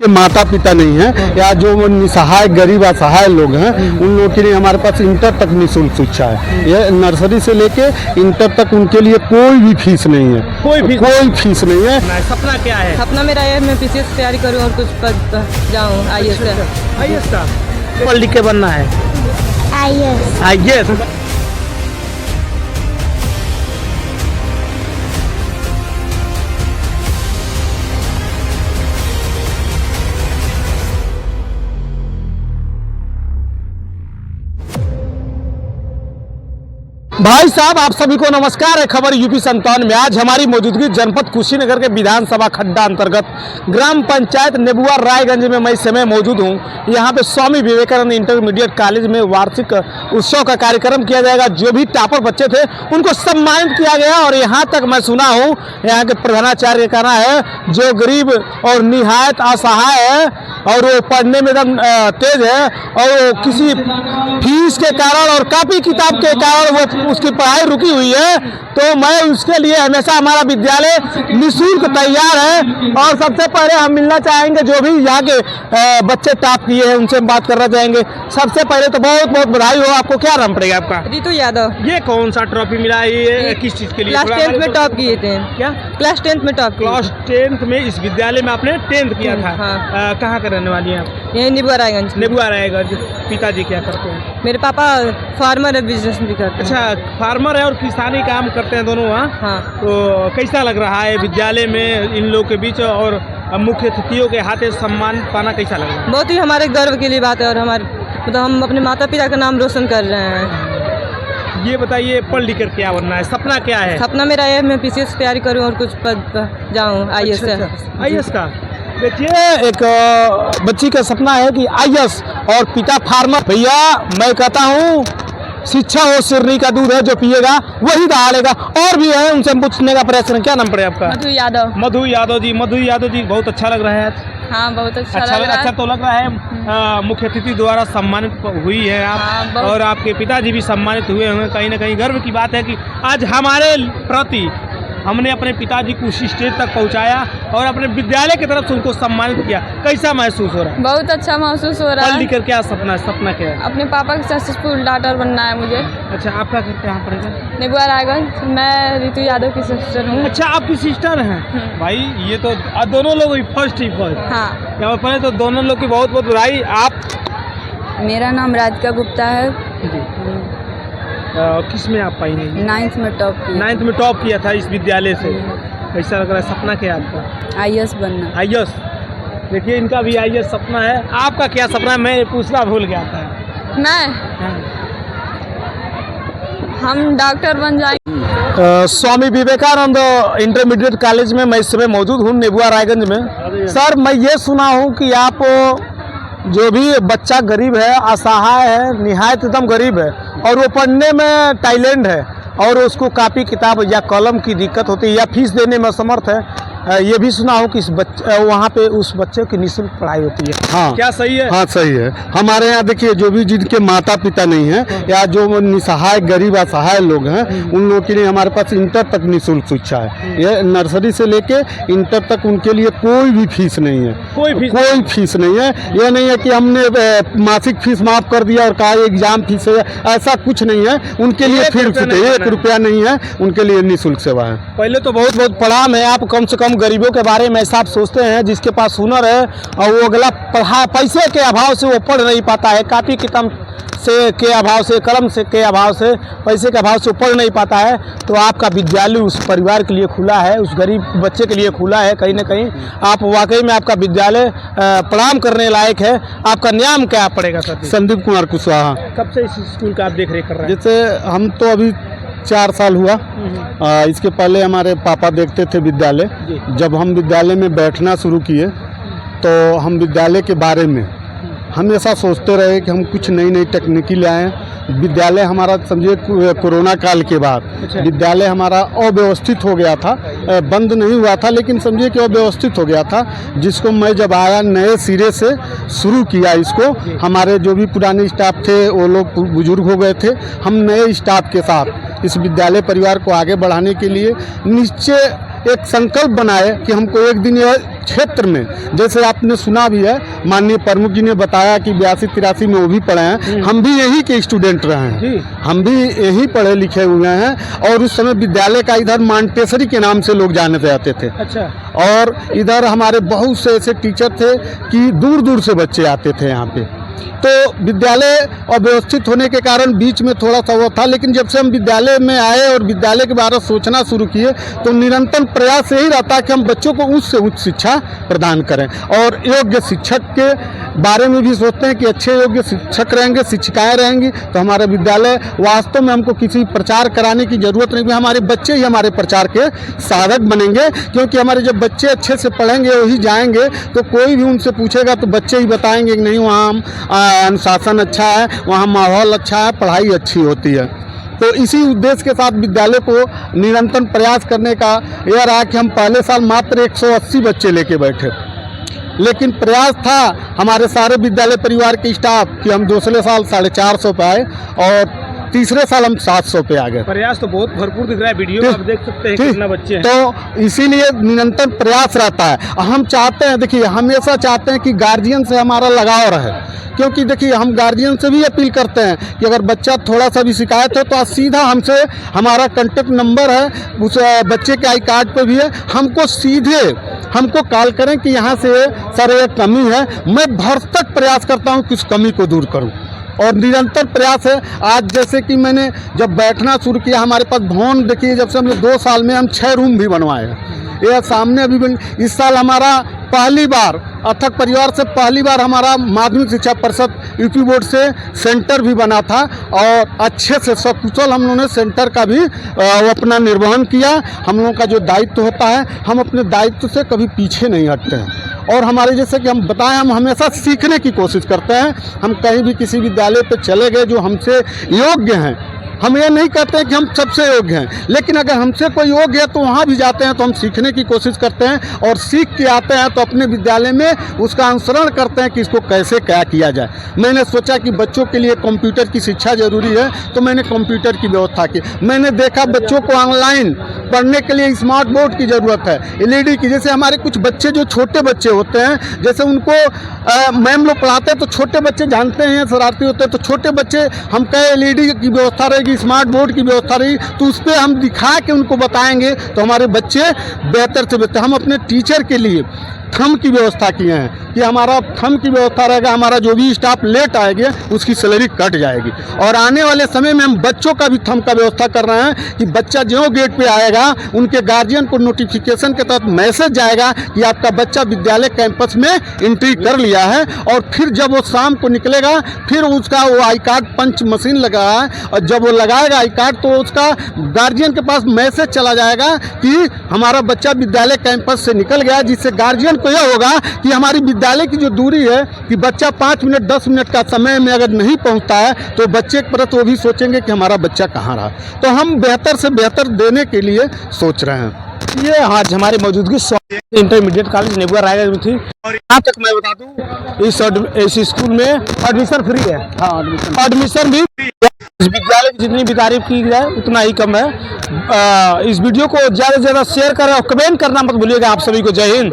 माता पिता नहीं है या जो निसहाय गरीब असहाय लोग हैं उन लोगों के लिए हमारे पास इंटर तक निःशुल्क शिक्षा है। ये नर्सरी से लेके इंटर तक उनके लिए कोई भी फीस नहीं है, कोई फीस नहीं है। सपना क्या है? सपना मेरा है मैं पीसीएस की तैयारी करूं और कुछ पद पर जाऊं। आईएएस का पढ़ लिख के बनना है। आईएएस भाई साहब, आप सभी को नमस्कार है। खबर यूपी 57 में आज हमारी मौजूदगी जनपद कुशीनगर के विधानसभा खड्डा अंतर्गत ग्राम पंचायत नेबुआ रायगंज में मैं इस समय मौजूद हूं। यहां पे स्वामी विवेकानंद इंटरमीडिएट कॉलेज में वार्षिक उत्सव का कार्यक्रम किया जाएगा। जो भी टॉपर बच्चे थे उनको सम्मानित किया गया और यहाँ तक मैं सुना हूँ यहाँ के प्रधानाचार्य का कहना है जो गरीब और निहायत असहाय है और वो पढ़ने में एकदम तेज है और किसी फीस के कारण और कॉपी किताब के कारण वो उसकी पढ़ाई रुकी हुई है, तो मैं उसके लिए हमेशा हमारा विद्यालय निःशुल्क तैयार है। और सबसे पहले हम मिलना चाहेंगे जो भी यहाँ के बच्चे टॉप किए हैं उनसे हम बात करना चाहेंगे। सबसे पहले तो बहुत बहुत बधाई हो। आपको क्या नाम पड़ेगा आपका? रितु यादव। ये कौन सा ट्रॉफी मिला है? ये किस चीज के लिए? क्लास 10th में टॉप किए थे। क्या? क्लास 10th में टॉप। क्लास 10th में इस विद्यालय में आपने 10th किया था। हाँ। कहाँ का रहने वाली हैं आप? यही नेबुआ रायगंज। नेबुआ रायगंज। पिताजी क्या करते हैं? मेरे पापा फार्मर है, बिजनेस भी करते हैं। अच्छा, फार्मर है और किसानी काम करते हैं दोनों। हाँ। तो कैसा लग रहा है विद्यालय में इन लोगों के बीच और मुख्य अतिथियों के हाथे सम्मान पाना कैसा लग रहा है? बहुत ही हमारे गर्व के लिए बात है और हमारे मतलब हम अपने माता पिता का नाम रोशन कर रहे हैं। ये बताइए, पढ़ लिख कर क्या बनना है? सपना क्या है? सपना मेरा है मैं पीसीएस की तैयारी करूं और कुछ पद पर जाऊं। आईएएस। आईएएस का देखिए, एक बच्ची का सपना है कि आईएएस और पिता फार्मर। भैया मैं कहता हूँ शिक्षा वो सिरनी का दूध है, जो पिएगा वही दहाड़ेगा। और भी है, उनसे पूछने का प्रयास करें। क्या नाम पड़े आपका? मधु यादव। मधु यादव जी। मधु यादव जी, बहुत अच्छा लग रहा है आज। हाँ, बहुत अच्छा लग रहा है। अच्छा तो लग रहा है। मुख्य अतिथि द्वारा सम्मानित हुई है आप। हाँ, और आपके पिताजी भी सम्मानित हुए होंगे। कहीं ना कहीं गर्व की बात है कि आज हमारे प्रति हमने अपने पिताजी को उस स्टेज तक पहुंचाया और अपने विद्यालय की तरफ से उनको सम्मानित किया। कैसा महसूस हो रहा है? बहुत अच्छा महसूस हो रहा है। पढ़ लिख कर क्या सपना क्या है? अपने पापा के सक्सेसफुल डॉक्टर बनना है मुझे। अच्छा, आपका घर कहाँ पड़ेगा? नेबुआ रायगंज। मैं रितु यादव की सिस्टर हूँ। अच्छा, आपकी सिस्टर हैं? भाई ये तो दोनों लोग फर्स्ट। हाँ। यहाँ पर तो दोनों लोग की बहुत बहुत बधाई। आप? मेरा नाम राधिका गुप्ता है। किस में आप पाई नहीं? 9th में टॉप किया। 9th में टॉप किया था इस विद्यालय से। कैसा लग रहा है? सपना क्या है आपका? आईएएस बनना। आईएएस। देखिए, इनका भी आईएएस सपना है। आपका क्या सपना है? मैं पूछना भूल गया था। मैं हम डॉक्टर बन जाएंगे। स्वामी विवेकानंद इंटरमीडिएट कॉलेज में मैं इस समय मौजूद हूँ, नेबुआ रायगंज में। सर, मैं ये सुना हूँ कि आप जो भी बच्चा गरीब है, असहाय है, निहायत एकदम गरीब है और वो पढ़ने में टैलेंट है और उसको कॉपी किताब या कलम की दिक्कत होती है या फीस देने में असमर्थ है, ये भी सुना हो कि इस वहाँ पे उस बच्चे की निःशुल्क पढ़ाई होती है। हाँ, क्या सही है? हाँ, सही है। हमारे यहाँ देखिए, जो भी जिनके माता पिता नहीं हैं या जो निसहाय गरीब असहाय लोग हैं उन लोगों के लिए हमारे पास इंटर तक निःशुल्क शिक्षा है। ये नर्सरी से लेके इंटर तक उनके लिए कोई भी फीस नहीं है, कोई फीस नहीं है। यह नहीं है कि हमने मासिक फीस माफ कर दिया और कहा एग्जाम फीस है, ऐसा कुछ नहीं है। उनके लिए फिक्स 1 रुपया नहीं है, उनके लिए निःशुल्क सेवा है। पहले तो बहुत बहुत प्रणाम है। आप कम से कम गरीबों के बारे में ऐसा आप सोचते हैं जिसके पास हुनर है और वो अगला पैसे के अभाव से वो पढ़ नहीं पाता है, कॉपी किताब से के अभाव से, कलम से के अभाव से, पैसे के अभाव से वो पढ़ नहीं पाता है, तो आपका विद्यालय उस परिवार के लिए खुला है, उस गरीब बच्चे के लिए खुला है। कहीं ना कहीं आप वाकई में आपका विद्यालय प्रणाम करने लायक है। आपका नाम क्या पड़ेगा सर? संदीप कुमार कुशवाहा। कब से इस स्कूल का आप देख रेख कर रहे हैं? जैसे हम तो अभी 4 साल हुआ। इसके पहले हमारे पापा देखते थे विद्यालय। जब हम विद्यालय में बैठना शुरू किए तो हम विद्यालय के बारे में हमेशा सोचते रहे कि हम कुछ नई नई तकनीकी ले आएँ। विद्यालय हमारा समझिए कोरोना काल के बाद विद्यालय हमारा अव्यवस्थित हो गया था, बंद नहीं हुआ था लेकिन समझिए कि अव्यवस्थित हो गया था, जिसको मैं जब आया नए सिरे से शुरू किया इसको। हमारे जो भी पुराने स्टाफ थे वो लोग बुजुर्ग हो गए थे। हम नए स्टाफ के साथ इस विद्यालय परिवार को आगे बढ़ाने के लिए निश्चय एक संकल्प बनाए कि हमको एक दिन यह क्षेत्र में, जैसे आपने सुना भी है, माननीय प्रमुख जी ने बताया कि 82-83 में वो भी पढ़े हैं, हम भी यही के स्टूडेंट रहे हैं, हम भी यही पढ़े लिखे हुए हैं। और उस समय विद्यालय का इधर मांटेसरी के नाम से लोग जाने जाते थे। अच्छा। और इधर हमारे बहुत से ऐसे टीचर थे कि दूर दूर से बच्चे आते थे यहाँ पे। तो विद्यालय अव्यवस्थित होने के कारण बीच में थोड़ा सा वो था, लेकिन जब से हम विद्यालय में आए और विद्यालय के बारे में सोचना शुरू किए तो निरंतर प्रयास यही रहता है कि हम बच्चों को उच्च से उच्च शिक्षा प्रदान करें और योग्य शिक्षक के बारे में भी सोचते हैं कि अच्छे योग्य शिक्षक रहेंगे, शिक्षिकाएँ रहेंगी तो हमारा विद्यालय वास्तव में, हमको किसी प्रचार कराने की ज़रूरत नहीं, हमारे बच्चे ही हमारे प्रचार के साधक बनेंगे। क्योंकि हमारे जब बच्चे अच्छे से पढ़ेंगे वही जाएंगे तो कोई भी उनसे पूछेगा तो बच्चे ही बताएंगे कि नहीं वहाँ अनुशासन अच्छा है, वहाँ माहौल अच्छा है, पढ़ाई अच्छी होती है। तो इसी उद्देश्य के साथ विद्यालय को निरंतर प्रयास करने का यह रहा कि हम पहले साल मात्र 180 बच्चे लेके बैठे, लेकिन प्रयास था हमारे सारे विद्यालय परिवार के स्टाफ कि हम दूसरे साल 450 पे आए और तीसरे साल हम 700 पे आ गए। प्रयास तो बहुत भरपूर दिख रहा है, वीडियो में आप देख सकते हैं कितना बच्चे हैं। तो इसीलिए निरंतर प्रयास रहता है। हम चाहते हैं, देखिए हमेशा चाहते हैं कि गार्जियन से हमारा लगाव रहे, क्योंकि देखिए हम गार्जियन से भी अपील करते हैं कि अगर बच्चा थोड़ा सा भी शिकायत है तो आप सीधा हमसे, हमारा कॉन्टेक्ट नंबर है उस बच्चे के आई कार्ड पे भी है, हमको सीधे हमको कॉल करें कि यहाँ से सर ये कमी है, मैं भरसक प्रयास करता हूँ कि उस कमी को दूर करूँ और निरंतर प्रयास है। आज जैसे कि मैंने जब बैठना शुरू किया, हमारे पास भवन देखिए, जब से हमने 2 साल में हम 6 रूम भी बनवाए हैं। यह सामने अभी इस साल हमारा पहली बार अथक परिवार से पहली बार हमारा माध्यमिक शिक्षा परिषद यूपी बोर्ड से सेंटर भी बना था और अच्छे से सकुशल हम लोगों ने सेंटर का भी अपना निर्वहन किया। हम लोगों का जो दायित्व होता है, हम अपने दायित्व से कभी पीछे नहीं हटते हैं और हमारे जैसे कि हम बताएं, हम हमेशा सीखने की कोशिश करते हैं। हम कहीं भी किसी विद्यालय पे चले गए जो हमसे योग्य हैं, हम ये नहीं कहते हैं कि हम सबसे योग्य हैं, लेकिन अगर हमसे कोई योग्य है तो वहाँ भी जाते हैं तो हम सीखने की कोशिश करते हैं और सीख के आते हैं तो अपने विद्यालय में उसका अनुसरण करते हैं कि इसको कैसे क्या किया जाए। मैंने सोचा कि बच्चों के लिए कंप्यूटर की शिक्षा जरूरी है तो मैंने कंप्यूटर की व्यवस्था की। मैंने देखा बच्चों को ऑनलाइन पढ़ने के लिए स्मार्ट बोर्ड की ज़रूरत है, LED की। जैसे हमारे कुछ बच्चे जो छोटे बच्चे होते हैं, जैसे उनको मैम लोग पढ़ाते हैं तो छोटे बच्चे जानते हैं, शरारती होते हैं, तो छोटे बच्चे हम कहे LED की व्यवस्था रहेगी, स्मार्ट बोर्ड की व्यवस्था रही तो उस पर हम दिखा के उनको बताएंगे तो हमारे बच्चे बेहतर से बेहतर। हम अपने टीचर के लिए थंब की व्यवस्था किए हैं कि हमारा थंब की व्यवस्था रहेगा, हमारा जो भी स्टाफ लेट आएगा उसकी सैलरी कट जाएगी। और आने वाले समय में हम बच्चों का भी थंब का व्यवस्था कर रहे हैं कि बच्चा जो गेट पे आएगा उनके गार्जियन को नोटिफिकेशन के तहत मैसेज जाएगा कि आपका बच्चा विद्यालय कैंपस में एंट्री कर लिया है। और फिर जब वो शाम को निकलेगा फिर उसका वो आई कार्ड पंच मशीन लगा है और जब वो लगाएगा आई कार्ड तो उसका गार्जियन के पास मैसेज चला जाएगा कि हमारा बच्चा विद्यालय कैंपस से निकल गया, जिससे गार्जियन को यह होगा कि हमारी विद्यालय की जो दूरी है कि बच्चा 5 मिनट 10 मिनट का समय में अगर नहीं पहुंचता है तो बच्चे के प्रति वो भी सोचेंगे कि हमारा बच्चा कहाँ रहा। तो हम बेहतर से बेहतर देने के लिए सोच रहे हैं। ये आज हमारी मौजूदगी इंटरमीडिएट कॉलेज नेबुआ रायगंज में थी और यहाँ तक मैं बता दूँ इस स्कूल में एडमिशन फ्री है। हाँ, एडमिशन भी। इस विद्यालय की जितनी भी तारीफ की जाए उतना ही कम है। इस वीडियो को ज़्यादा से ज़्यादा शेयर करें और कमेंट करना मत भूलिएगा। आप सभी को जय हिंद।